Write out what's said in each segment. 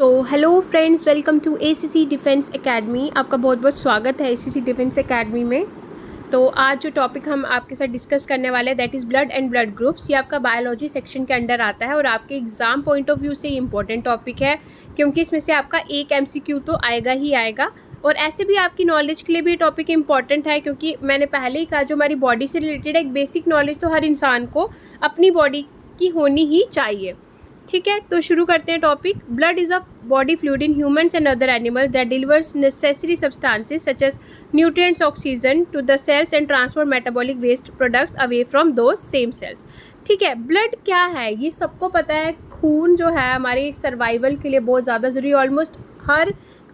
तो hello friends, welcome to ACC defence academy. आपका बहुत बहुत स्वागत है एसीसी डिफेंस एकेडमी में। तो आज जो टॉपिक हम आपके साथ डिस्कस करने वाले हैं that is blood and blood groups. ये आपका बायोलॉजी सेक्शन के अंडर आता है और आपके एग्ज़ाम पॉइंट ऑफ व्यू से ये इंपॉर्टेंट टॉपिक है, क्योंकि इसमें से आपका एक एमसीक्यू तो आएगा ही आएगा। और ऐसे भी आपकी नॉलेज के लिए भी टॉपिक इंपॉर्टेंट है, क्योंकि मैंने पहले ही कहा जो हमारी बॉडी से रिलेटेड एक बेसिक नॉलेज तो हर इंसान को अपनी बॉडी की होनी ही चाहिए। ठीक है, तो शुरू करते हैं topic. Blood is a body fluid in humans and other animals that delivers necessary substances such as nutrients, oxygen to the cells and transport metabolic waste products away from those same cells. ठीक है, blood क्या है ये सबको पता है। खून जो है हमारे सर्वाइवल के लिए बहुत ज़्यादा ज़रूरी है।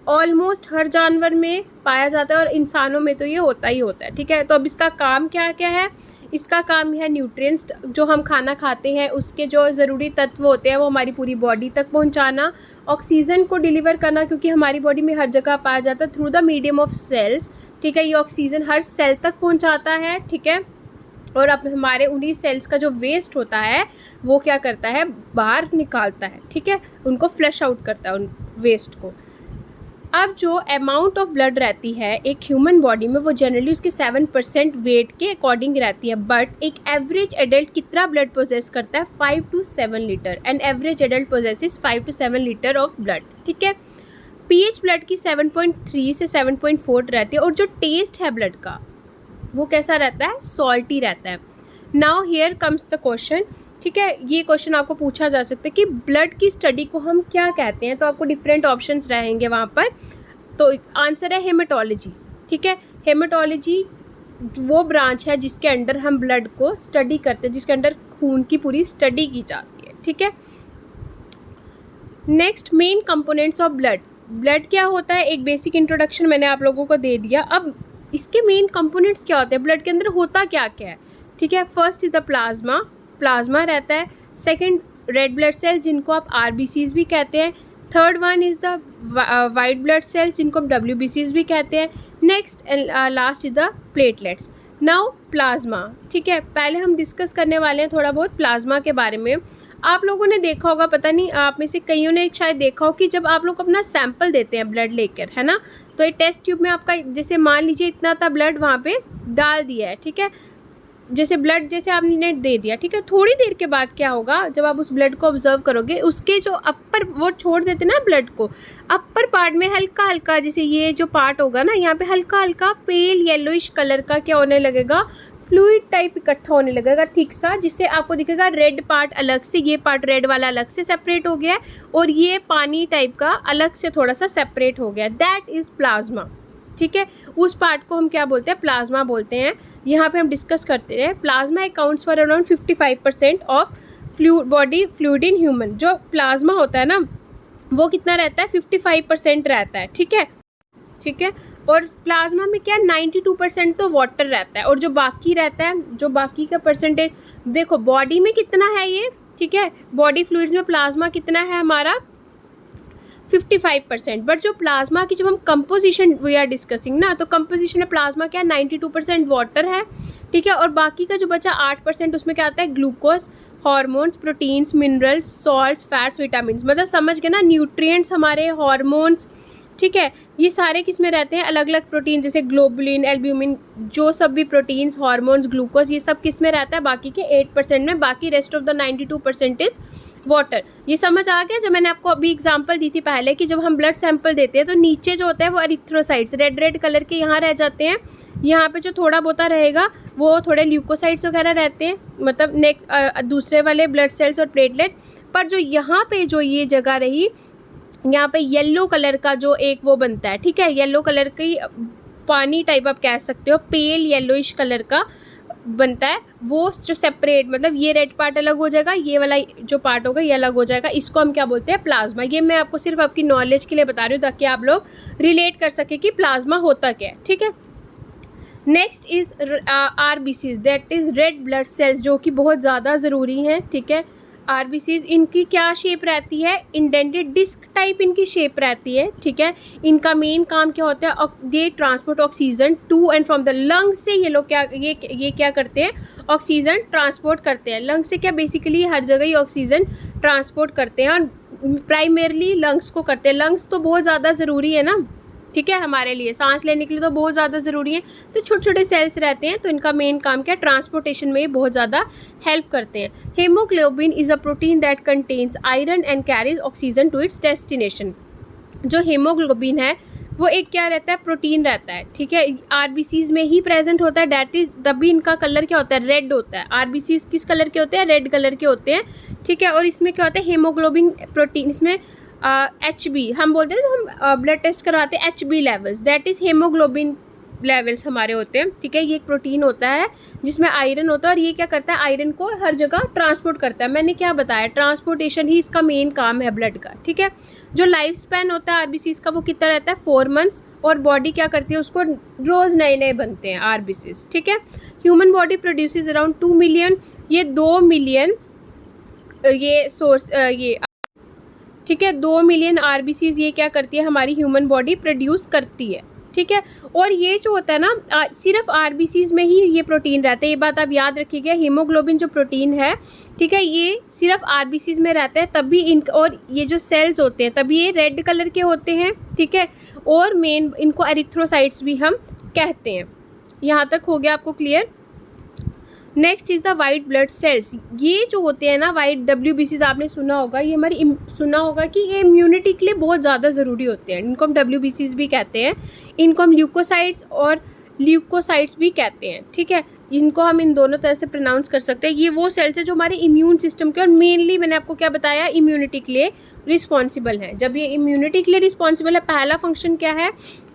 ऑलमोस्ट हर जानवर में पाया जाता है और इंसानों में तो ये होता ही होता है। ठीक है, तो अब इसका काम क्या क्या है। इसका काम है न्यूट्रिएंट्स, जो हम खाना खाते हैं उसके जो ज़रूरी तत्व होते हैं वो हमारी पूरी बॉडी तक पहुंचाना। ऑक्सीजन को डिलीवर करना, क्योंकि हमारी बॉडी में हर जगह पाया जाता है through the medium of cells. ठीक है, ये ऑक्सीजन हर सेल तक पहुंचाता है। ठीक है, और अब हमारे उन्हीं सेल्स का जो वेस्ट होता है वो क्या करता है, बाहर निकालता है। ठीक है, उनको फ्लश आउट करता है उन वेस्ट को। अब जो अमाउंट ऑफ ब्लड रहती है एक ह्यूमन बॉडी में वो जनरली उसके 7% वेट के अकॉर्डिंग रहती है। बट एक एवरेज एडल्ट कितना ब्लड पोजेस करता है, 5 to 7 litre. And average adult possesses 5 to 7 litre of blood. ठीक है, पीएच ब्लड की 7.3 से 7.4 रहती है। और जो टेस्ट है ब्लड का वो कैसा रहता है, सॉल्टी रहता है। Now here comes the question. ठीक है, ये क्वेश्चन आपको पूछा जा सकता है कि ब्लड की स्टडी को हम क्या कहते हैं। तो आपको डिफरेंट ऑप्शंस रहेंगे वहाँ पर। तो आंसर है हेमेटोलॉजी। ठीक है, हेमेटोलॉजी वो ब्रांच है जिसके अंडर हम ब्लड को स्टडी करते हैं, जिसके अंडर खून की पूरी स्टडी की जाती है। ठीक है, next main components of blood. Blood क्या होता है, एक बेसिक इंट्रोडक्शन मैंने आप लोगों को दे दिया। अब इसके मेन कंपोनेंट्स क्या होते हैं, ब्लड के अंदर होता क्या क्या है। ठीक है, फर्स्ट इज द प्लाज्मा रहता है। सेकंड रेड ब्लड सेल जिनको आप आरबीसीज भी कहते हैं। Third one is the white blood cells जिनको हम डब्ल्यूबीसीज भी कहते हैं। Next and last is the platelets. Now plasma. ठीक है, पहले हम डिस्कस करने वाले हैं थोड़ा बहुत प्लाज्मा के बारे में। आप लोगों ने देखा होगा, पता नहीं आप में से कईयों ने शायद देखा हो कि जब आप लोग अपना सैंपल देते हैं ब्लड लेकर, है ना, तो ये टेस्ट ट्यूब में आपका जैसे मान लीजिए इतना था ब्लड वहाँ पे डाल दिया है। ठीक है, जैसे ब्लड जैसे आपने दे दिया। ठीक है, थोड़ी देर के बाद क्या होगा, जब आप उस ब्लड को ऑब्जर्व करोगे उसके जो अपर वो छोड़ देते ना ब्लड को, अपर पार्ट में हल्का हल्का, जैसे ये जो पार्ट होगा ना यहाँ पे हल्का हल्का पेल येलोइश कलर का क्या होने लगेगा, फ्लूइड टाइप इकट्ठा होने लगेगा थिक सा, जिससे आपको दिखेगा रेड पार्ट अलग से, ये पार्ट रेड वाला अलग से सेपरेट हो गया है और ये पानी टाइप का अलग से थोड़ा सा सेपरेट हो गया। That is plasma. ठीक है, उस पार्ट को हम क्या बोलते हैं, प्लाज्मा बोलते हैं। यहाँ पे हम डिस्कस करते हैं plasma accounts for around 55% of body fluid in human. जो प्लाज्मा होता है ना वो कितना रहता है, 55% रहता है। ठीक है, ठीक है, और प्लाज्मा में क्या 92% तो वाटर रहता है और जो बाकी रहता है, जो बाकी का परसेंटेज देखो बॉडी में कितना है ये। ठीक है, बॉडी फ्लूइड्स में प्लाज्मा कितना है हमारा 55%। बट जो प्लाज्मा की जब हम कंपोजिशन वी आर डिस्कसिंग ना, तो कंपोजिशन में प्लाज्मा क्या 92% वाटर है। ठीक है, और बाकी का जो बचा 8% उसमें क्या आता है, glucose, hormones, proteins, minerals, salts, fats, vitamin. मतलब समझ गए ना, न्यूट्रिएंट्स हमारे, हार्मोन्स। ठीक है, ये सारे किस में रहते हैं, अलग अलग प्रोटीन जैसे ग्लोबुलिन, एल्ब्यूमिन, जो सब भी प्रोटीन्स, हार्मोन्स, ग्लूकोज, ये सब किस में रहता है, बाकी के 8% में। बाकी rest of the 92% is water. ये समझ आ गया। जब मैंने आपको अभी एग्जांपल दी थी पहले कि जब हम ब्लड सैंपल देते हैं तो नीचे जो होता है वो एरिथ्रोसाइट्स रेड कलर के यहाँ रह जाते हैं। यहाँ पे जो थोड़ा बहुत रहेगा वो थोड़े ल्यूकोसाइट्स वगैरह रहते हैं, मतलब नेक्स्ट दूसरे वाले ब्लड सेल्स और प्लेटलेट्स। पर जो यहाँ पे जो ये जगह रही, यहाँ पे येलो कलर का जो एक वो बनता है। ठीक है, येलो कलर की पानी टाइप आप कह सकते हो, पेल येलोइश कलर का बनता है वो, जो सेपरेट, मतलब ये रेड पार्ट अलग हो जाएगा, ये वाला जो पार्ट होगा ये अलग हो जाएगा। इसको हम क्या बोलते हैं, प्लाज्मा। ये मैं आपको सिर्फ आपकी नॉलेज के लिए बता रही हूँ ताकि आप लोग रिलेट कर सके कि प्लाज्मा होता क्या है। ठीक है, next is RBCs that is red blood cells, जो कि बहुत ज़्यादा ज़रूरी हैं। ठीक है, आरबीसीज इनकी क्या शेप रहती है, इंडेंटेड डिस्क टाइप इनकी शेप रहती है। ठीक है, इनका मेन काम क्या होता है, they transport oxygen to and from the lungs से। ये लोग क्या ये क्या करते हैं, ऑक्सीजन ट्रांसपोर्ट करते हैं। लंग्स से क्या बेसिकली हर जगह ही ऑक्सीजन ट्रांसपोर्ट करते हैं। और प्राइमरली लंग्स को करते हैं। लंग्स तो बहुत ज़्यादा ज़रूरी है ना, ठीक है, हमारे लिए सांस लेने के लिए तो बहुत ज़्यादा ज़रूरी है। तो छोटे छोटे सेल्स रहते हैं, तो इनका मेन काम क्या है, ट्रांसपोर्टेशन में ये बहुत ज़्यादा हेल्प करते हैं। Haemoglobin is a protein that contains iron and carries oxygen to its destination. जो हेमोग्लोबिन है वो एक क्या रहता है, प्रोटीन रहता है, ठीक है, आरबीसीज में ही प्रेजेंट होता है। डेट इज तभी इनका कलर क्या होता है, रेड होता है। आरबीसीज किस कलर के होते हैं, रेड कलर के होते हैं, ठीक है। और इसमें क्या होता है, हेमोग्लोबिन प्रोटीन, इसमें HB हम बोलते हैं, तो हम ब्लड टेस्ट करवाते हैं HB levels, that is haemoglobin levels हमारे होते हैं, ठीक है। ये एक प्रोटीन होता है जिसमें आयरन होता है, और ये क्या करता है, आयरन को हर जगह ट्रांसपोर्ट करता है। मैंने क्या बताया, ट्रांसपोर्टेशन ही इसका मेन काम है ब्लड का, ठीक है। जो लाइफ स्पैन होता है आरबीसीज का वो कितना रहता है, 4 मंथ्स, और बॉडी क्या करती है, उसको रोज़ नए नए बनते हैं आरबीसीज, ठीक है। Human body produces around 2 million, ये 2 मिलियन ये सोर्स ये ठीक है, 2 मिलियन आरबीसीज ये क्या करती है, हमारी ह्यूमन बॉडी प्रोड्यूस करती है, ठीक है। और ये जो होता है ना, सिर्फ आरबीसीज में ही ये प्रोटीन रहता है, ये बात आप याद रखिएगा। हीमोग्लोबिन जो प्रोटीन है, ठीक है, ये सिर्फ आरबीसीज में रहता है, तभी इन, और ये जो सेल्स होते हैं तभी ये रेड कलर के होते हैं, ठीक है। और मेन इनको एरिथ्रोसाइट्स भी हम कहते हैं। यहाँ तक हो गया आपको clear. Next is the white blood cells. ये जो होते हैं ना वाइट WBCs, आपने सुना होगा, ये हमारी सुना होगा कि ये इम्यूनिटी के लिए बहुत ज़्यादा ज़रूरी होते हैं। इनको हम WBCs भी कहते हैं, इनको हम ल्यूकोसाइट्स और ल्यूकोसाइट्स भी कहते हैं, ठीक है। इनको हम इन दोनों तरह से प्रोनाउंस कर सकते हैं। ये वो सेल्स है जो हमारे इम्यून सिस्टम के, और मेनली मैंने आपको क्या बताया, इम्यूनिटी के लिए रिस्पॉन्सिबल है। जब ये इम्यूनिटी के लिए रिस्पॉन्सिबल है, पहला फंक्शन क्या है,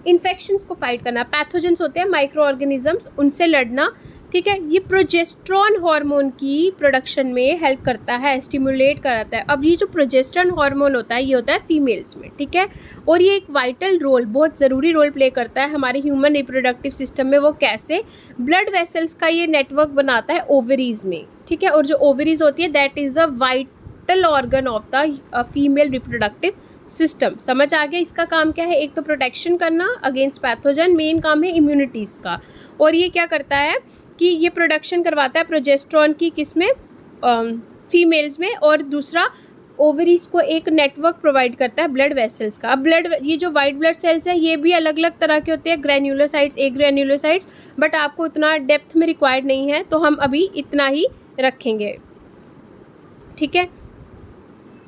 इन्फेक्शंस को फाइट करना। पैथोजेंस होते हैं माइक्रो ऑर्गेनिजम्स, उनसे लड़ना, ठीक है। ये प्रोजेस्टेरॉन हार्मोन की प्रोडक्शन में हेल्प करता है, स्टिमुलेट कराता है। अब ये जो प्रोजेस्टेरॉन हार्मोन होता है, ये होता है फीमेल्स में, ठीक है। और ये एक वाइटल रोल, बहुत ज़रूरी रोल प्ले करता है हमारे ह्यूमन रिप्रोडक्टिव सिस्टम में। वो कैसे, ब्लड वेसल्स का ये नेटवर्क बनाता है ओवरीज में, ठीक है। और जो ओवरीज होती है, that is the vital organ of the female reproductive system. समझ आ गया, इसका काम क्या है, एक तो प्रोटेक्शन करना अगेंस्ट पैथोजन, मेन काम है इम्यूनिटीज़ का। और ये क्या करता है कि ये प्रोडक्शन करवाता है प्रोजेस्टेरॉन की, किसमें, फीमेल्स में, और दूसरा ओवरीज को एक नेटवर्क प्रोवाइड करता है ब्लड वेसल्स का। अब ब्लड, ये जो वाइट ब्लड सेल्स है, ये भी अलग अलग तरह के होते हैं, ग्रैन्युलोसाइट्स, ग्रैन्युलोसाइट्स, बट आपको इतना डेप्थ में रिक्वायर्ड नहीं है, तो हम अभी इतना ही रखेंगे, ठीक है।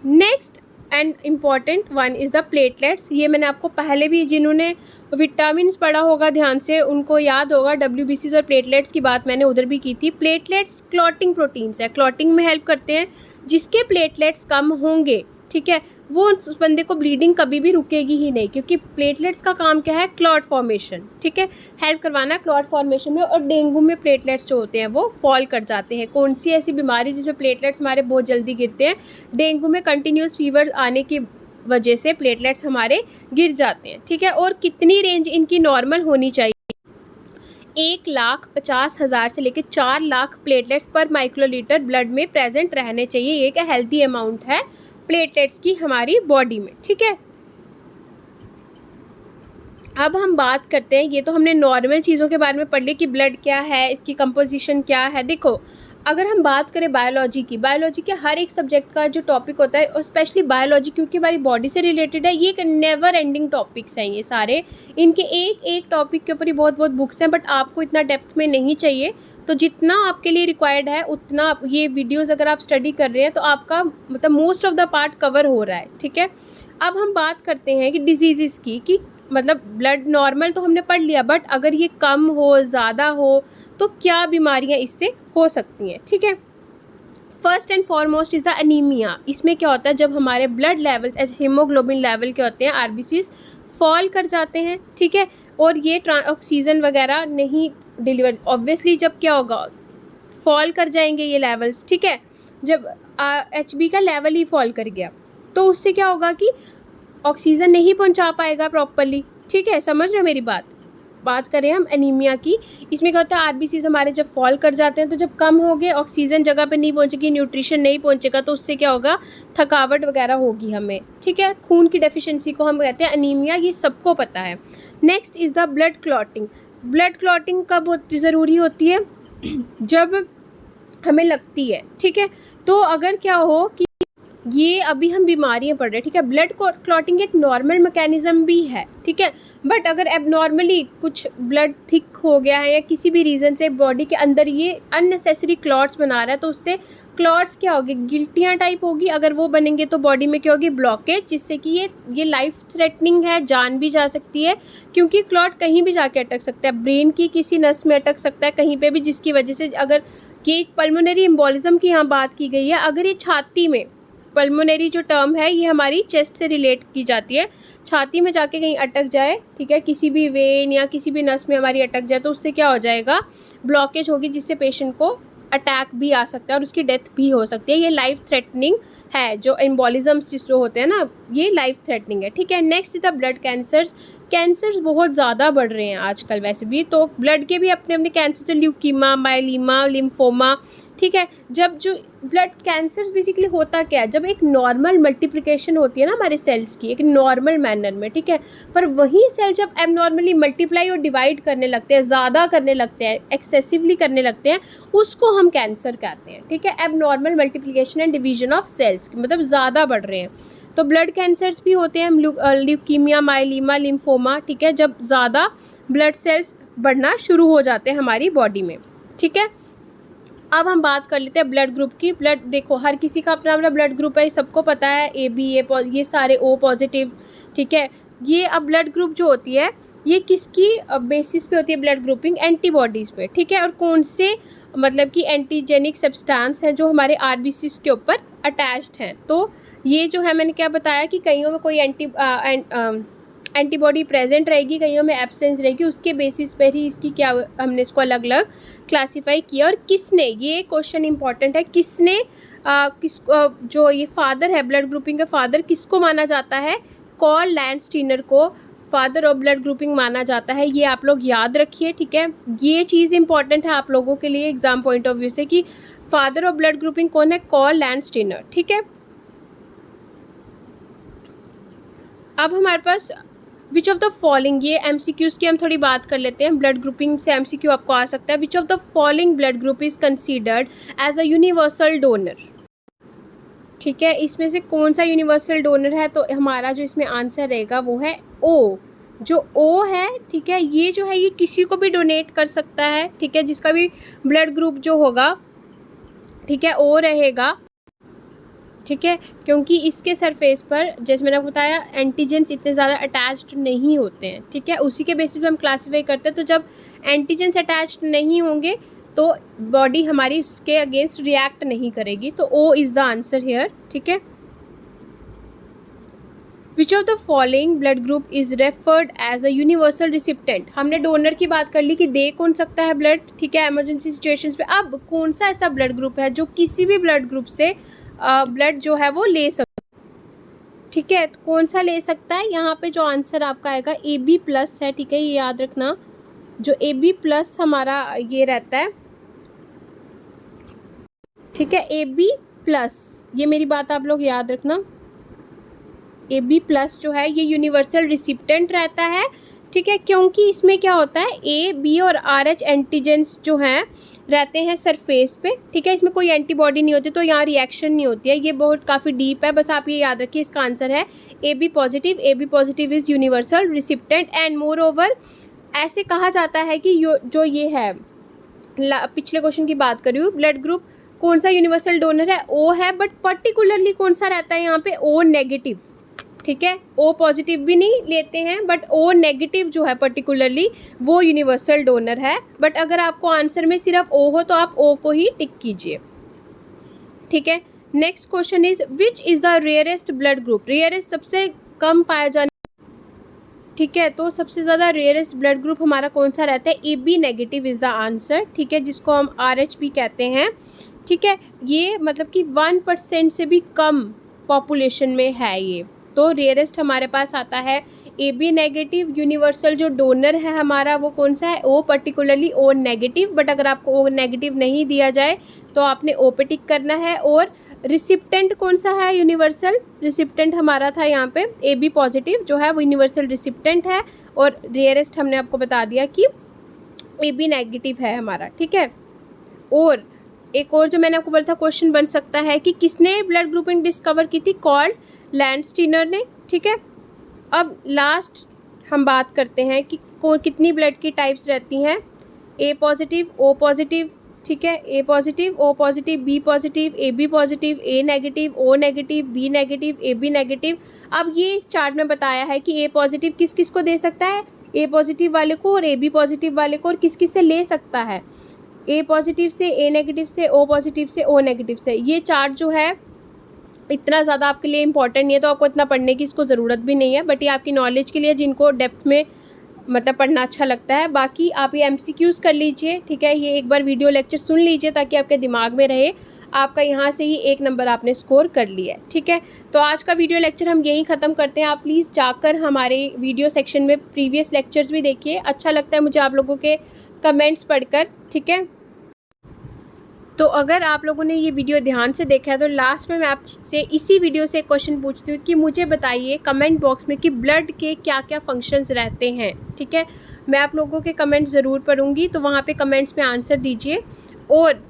Next and important one is the platelets. ये मैंने आपको पहले भी, जिन्होंने विटामिन्स पढ़ा होगा ध्यान से, उनको याद होगा, WBCs और प्लेटलेट्स की बात मैंने उधर भी की थी। प्लेटलेट्स क्लॉटिंग प्रोटीन्स है, क्लॉटिंग में हेल्प करते हैं। जिसके प्लेटलेट्स कम होंगे, ठीक है, वो उस बंदे को ब्लीडिंग कभी भी रुकेगी ही नहीं, क्योंकि प्लेटलेट्स का काम क्या है, क्लॉट फॉर्मेशन, ठीक है, हेल्प करवाना क्लॉट फॉर्मेशन में। और डेंगू में प्लेटलेट्स जो होते हैं वो फॉल कर जाते हैं। कौन सी ऐसी बीमारी जिसमें प्लेटलेट्स हमारे बहुत जल्दी गिरते हैं, डेंगू में कंटिन्यूस फीवर आने की वजह से प्लेटलेट्स हमारे गिर जाते हैं, ठीक है। और कितनी रेंज इनकी नॉर्मल होनी चाहिए, 1,50,000 से लेकर 4 लाख प्लेटलेट्स पर माइक्रोलीटर ब्लड में प्रेजेंट रहने चाहिए। ये एक हेल्दी अमाउंट है प्लेटलेट्स की हमारी बॉडी में, ठीक है। अब हम बात करते हैं, ये तो हमने नॉर्मल चीज़ों के बारे में पढ़ ली कि ब्लड क्या है, इसकी कंपोजिशन क्या है। देखो, अगर हम बात करें बायोलॉजी की, बायोलॉजी के हर एक सब्जेक्ट का जो टॉपिक होता है, और स्पेशली बायोलॉजी क्योंकि हमारी बॉडी से रिलेटेड है, ये एक नेवर एंडिंग टॉपिक्स हैं ये सारे। इनके एक एक टॉपिक के ऊपर ही बहुत बहुत बुक्स हैं, बट आपको इतना डेप्थ में नहीं चाहिए। तो जितना आपके लिए रिक्वायर्ड है उतना ये वीडियोज़ अगर आप स्टडी कर रहे हैं तो आपका मतलब most of the part cover हो रहा है, ठीक है। अब हम बात करते हैं कि डिजीज़ की, कि मतलब ब्लड नॉर्मल तो हमने पढ़ लिया, बट अगर ये कम हो, ज़्यादा हो, तो क्या बीमारियां इससे हो सकती हैं, ठीक है। First and foremost is the anaemia. इसमें क्या होता है, जब हमारे ब्लड लेवल, हीमोग्लोबिन लेवल के होते हैं, आरबीसीज फॉल कर जाते हैं, ठीक है। और ये ऑक्सीजन वगैरह नहीं डिलीवर, ऑब्वियसली जब क्या होगा, फॉल कर जाएंगे ये लेवल्स, ठीक है। जब HB का लेवल ही फॉल कर गया तो उससे क्या होगा कि ऑक्सीजन नहीं पहुंचा पाएगा प्रॉपरली, ठीक है। समझ रहे हो मेरी बात करें हम एनीमिया की, इसमें क्या होता है, आरबीसीज हमारे जब फॉल कर जाते हैं, तो जब कम हो गए, ऑक्सीजन जगह पे नहीं पहुंचेगी, न्यूट्रिशन नहीं पहुंचेगा, तो उससे क्या होगा, थकावट वगैरह होगी हमें, ठीक है। खून की डेफिशिएंसी को हम कहते हैं एनीमिया, ये सबको पता है। Next is the blood clotting. Blood clotting कब ज़रूरी होती है, जब हमें लगती है, ठीक है। तो अगर क्या हो कि ये अभी हम बीमारियाँ पढ़ रहे हैं, ठीक है। ब्लड क्लॉटिंग एक नॉर्मल मैकेनिज़्म भी है, ठीक है। बट अगर एबनॉर्मली कुछ ब्लड थिक हो गया है या किसी भी रीज़न से बॉडी के अंदर ये अननेसेसरी क्लॉट्स बना रहा है, तो उससे क्लॉट्स क्या होगी, गिल्टियाँ टाइप होगी। अगर वो बनेंगे तो बॉडी में क्या होगी, ब्लॉकेज, जिससे कि ये लाइफ थ्रेटनिंग है, जान भी जा सकती है, क्योंकि क्लॉट कहीं भी जाके अटक सकता है, ब्रेन की किसी नस में अटक सकता है, कहीं पे भी, जिसकी वजह से अगर ये पल्मोनरी एम्बोलिज्म की यहाँ बात की गई है, अगर ये छाती में, पल्मोनरी जो टर्म है ये हमारी चेस्ट से रिलेट की जाती है, छाती में जाके कहीं अटक जाए, ठीक है, किसी भी वेन या किसी भी नस में हमारी अटक जाए, तो उससे क्या हो जाएगा, ब्लॉकेज होगी, जिससे पेशेंट को अटैक भी आ सकता है और उसकी डेथ भी हो सकती है। ये लाइफ थ्रेटनिंग है, जो एम्बोलिज्म्स जो होते हैं ना, ये लाइफ थ्रेटनिंग है, ठीक है। Next is the blood cancers बहुत ज़्यादा बढ़ रहे हैं आजकल वैसे भी, तो ब्लड के भी अपने अपने कैंसर, तो ल्यूकीमा, मायलीमा, लिम्फोमा, ठीक है। जब जो ब्लड कैंसर्स बेसिकली होता क्या है, जब एक नॉर्मल मल्टीप्लिकेशन होती है ना हमारे सेल्स की, एक नॉर्मल मैनर में, ठीक है, पर वही सेल जब एबनॉर्मली मल्टीप्लाई और डिवाइड करने लगते हैं, ज़्यादा करने लगते हैं, एक्सेसिवली करने लगते हैं, उसको हम कैंसर कहते हैं, ठीक है। Abnormal multiplication and division of cells, मतलब ज़्यादा बढ़ रहे हैं, तो ब्लड कैंसर्स भी होते हैं, ल्यूकीमिया, मायलीमा, लिम्फोमा, ठीक है, जब ज़्यादा ब्लड सेल्स बढ़ना शुरू हो जाते हैं हमारी बॉडी में, ठीक है। अब हम बात कर लेते हैं ब्लड ग्रुप की। ब्लड देखो, हर किसी का अपना अपना ब्लड ग्रुप है, सबको पता है, ए बी, ये सारे ओ पॉजिटिव, ठीक है। ये अब ब्लड ग्रुप जो होती है, ये किसकी बेसिस पे होती है ब्लड ग्रुपिंग, एंटीबॉडीज़ पे, ठीक है, और कौन से मतलब कि एंटीजेनिक सब्सटेंस हैं जो हमारे आरबीसीज के ऊपर अटैच्ड हैं। तो ये जो है, मैंने क्या बताया कि कईयों में कोई एंटीबॉडी प्रेजेंट रहेगी, कईयों में एब्सेंस रहेगी, उसके बेसिस पर ही इसकी क्या, हमने इसको अलग अलग क्लासीफाई किया। और किसने, ये क्वेश्चन इंपॉर्टेंट है, किसने जो ये फादर है ब्लड ग्रुपिंग का फादर, किसको माना जाता है, कार्ल लैंडस्टीनर को फादर ऑफ ब्लड ग्रुपिंग माना जाता है। ये आप लोग याद रखिए, ठीक है। ये चीज़ इंपॉर्टेंट है आप लोगों के लिए एग्जाम पॉइंट ऑफ व्यू से, कि फादर ऑफ ब्लड ग्रुपिंग कौन है, कार्ल लैंडस्टीनर, ठीक है। अब हमारे पास विच ऑफ द फॉलोइंग, ये एमसीक्यूज़ की हम थोड़ी बात कर लेते हैं, ब्लड ग्रुपिंग से एमसीक्यू आपको आ सकता है। Which of the following blood group is considered as a universal donor, ठीक है, इसमें से कौन सा यूनिवर्सल डोनर है, तो हमारा जो इसमें आंसर रहेगा वो है ओ। जो ओ है, ठीक है, ये जो है ये किसी को भी डोनेट कर सकता है, ठीक है, जिसका भी ब्लड ग्रुप जो होगा, ठीक है, ओ रहेगा, ठीक है, क्योंकि इसके सरफेस पर, जैसे मैंने आपको बताया, एंटीजेंस इतने ज़्यादा अटैच्ड नहीं होते हैं, ठीक है, उसी के बेसिस पे हम क्लासीफाई करते हैं। तो जब एंटीजेंस अटैच्ड नहीं होंगे तो बॉडी हमारी उसके अगेंस्ट रिएक्ट नहीं करेगी, तो O is the answer here, ठीक है। Which of the following blood group is referred as a universal recipient, हमने डोनर की बात कर ली कि दे कौन सकता है ब्लड, ठीक है, एमरजेंसी सिचुएशंस पे। अब कौन सा ऐसा ब्लड ग्रुप है जो किसी भी ब्लड ग्रुप से ब्लड जो है वो ले सकता, ठीक है, तो कौन सा ले सकता है, यहाँ पे जो आंसर आपका आएगा AB+ है, ठीक है, ये याद रखना, जो AB+ हमारा ये रहता है, ठीक है, AB+, ये मेरी बात आप लोग याद रखना, AB+ जो है ये यूनिवर्सल रिसिप्टेंट रहता है, ठीक है, क्योंकि इसमें क्या होता है, A, B और RH एंटीजेंस जो हैं रहते हैं सरफेस पे, ठीक है, इसमें कोई एंटीबॉडी नहीं होती, तो यहाँ रिएक्शन नहीं होती है। ये बहुत काफ़ी डीप है, बस आप ये याद रखिए, इसका आंसर है AB positive. AB positive is universal recipient and more over ऐसे कहा जाता है कि जो ये है, पिछले क्वेश्चन की बात कर रही हूँ, ब्लड ग्रुप कौन सा यूनिवर्सल डोनर है, O है, बट पर्टिकुलरली कौन सा रहता है यहाँ पे, O नेगेटिव, ठीक है, O पॉजिटिव भी नहीं लेते हैं, बट O नेगेटिव जो है पर्टिकुलरली वो यूनिवर्सल डोनर है। बट अगर आपको आंसर में सिर्फ O हो तो आप O को ही टिक कीजिए, ठीक है। Next question is which is the rarest blood group, rarest सबसे कम पाया जाने, ठीक है, तो सबसे ज़्यादा रेयरेस्ट ब्लड ग्रुप हमारा कौन सा रहता है, AB negative is the answer, ठीक है, जिसको हम RH भी कहते हैं, ठीक है। ये मतलब कि 1% से भी कम पॉपुलेशन में है ये, तो रेयरेस्ट हमारे पास आता है AB नेगेटिव। यूनिवर्सल जो डोनर है हमारा वो कौन सा है, O, particularly O negative, but अगर आपको O नेगेटिव नहीं दिया जाए तो आपने O पे टिक करना है। और रिसिप्टेंट कौन सा है, यूनिवर्सल रिसिप्टेंट हमारा था यहाँ पे AB पॉजिटिव जो है वो यूनिवर्सल रिसिप्टेंट है, और रेयरेस्ट हमने आपको बता दिया कि AB नेगेटिव है हमारा, ठीक है। और एक और जो मैंने आपको बोला था क्वेश्चन बन सकता है कि किसने ब्लड ग्रुपिंग डिस्कवर की थी, कॉल्ड लैंडस्टीनर ने, ठीक है। अब लास्ट हम बात करते हैं कि कितनी ब्लड की टाइप्स रहती हैं, ए पॉजिटिव, ओ पॉजिटिव, ठीक है, A positive, O positive, B positive, A B positive, A negative, O negative, B negative, A B negative. अब ये इस चार्ट में बताया है कि ए पॉजिटिव किस किस को दे सकता है, ए पॉजिटिव वाले को और ए बी पॉजिटिव वाले को, और किस किस से ले सकता है, ए पॉजिटिव से, ए नेगेटिव से, ओ पॉजिटिव से, ओ नेगेटिव से। ये चार्ट जो है इतना ज़्यादा आपके लिए इंपॉर्टेंट नहीं है, तो आपको इतना पढ़ने की इसको ज़रूरत भी नहीं है, बट ये आपकी नॉलेज के लिए जिनको डेप्थ में मतलब पढ़ना अच्छा लगता है। बाकी आप ये MCQs कर लीजिए, ठीक है, ये एक बार वीडियो लेक्चर सुन लीजिए ताकि आपके दिमाग में रहे। आपका यहाँ से ही 1 नंबर आपने स्कोर कर लिया है, ठीक है। तो आज का वीडियो लेक्चर हम यहीं ख़त्म करते हैं। आप प्लीज़ जाकर हमारे वीडियो सेक्शन में प्रीवियस लेक्चर्स भी देखिए, अच्छा लगता है मुझे आप लोगों के कमेंट्स पढ़कर, ठीक है। तो अगर आप लोगों ने ये वीडियो ध्यान से देखा है तो लास्ट में मैं आपसे इसी वीडियो से एक क्वेश्चन पूछती हूँ कि मुझे बताइए कमेंट बॉक्स में कि ब्लड के क्या क्या फंक्शंस रहते हैं, ठीक है। मैं आप लोगों के कमेंट्स ज़रूर पढ़ूंगी, तो वहाँ पे कमेंट्स में आंसर दीजिए। और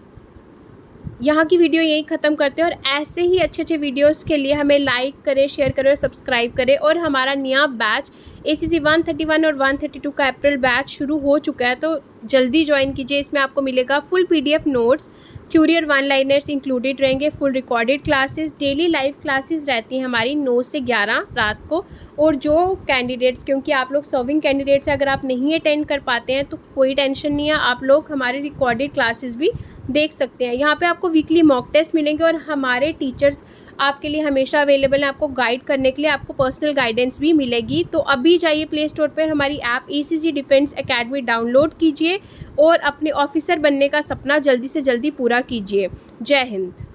यहाँ की वीडियो यही ख़त्म करते हैं, और ऐसे ही अच्छे अच्छे वीडियोस के लिए हमें लाइक करें, शेयर करें और सब्सक्राइब करें। और हमारा नया बैच ACC 131 और 132 का अप्रैल बैच शुरू हो चुका है, तो जल्दी ज्वाइन कीजिए। इसमें आपको मिलेगा फुल PDF नोट्स, थ्योरी और 1 लाइनर्स इंक्लूडेड रहेंगे, full recorded classes, daily live classes रहती हैं हमारी 9 से 11 रात को। और जो कैंडिडेट्स, क्योंकि आप लोग सर्विंग कैंडिडेट्स हैं, अगर आप नहीं अटेंड कर पाते हैं तो कोई टेंशन नहीं है, आप लोग हमारे रिकॉर्डेड क्लासेस भी देख सकते हैं। यहाँ पे आपको वीकली मॉक टेस्ट मिलेंगे और हमारे टीचर्स आपके लिए हमेशा अवेलेबल हैं, आपको गाइड करने के लिए, आपको पर्सनल गाइडेंस भी मिलेगी। तो अभी जाइए प्ले स्टोर पर हमारी app ACC defence academy download कीजिए और अपने ऑफिसर बनने का सपना जल्दी से जल्दी पूरा कीजिए। जय हिंद।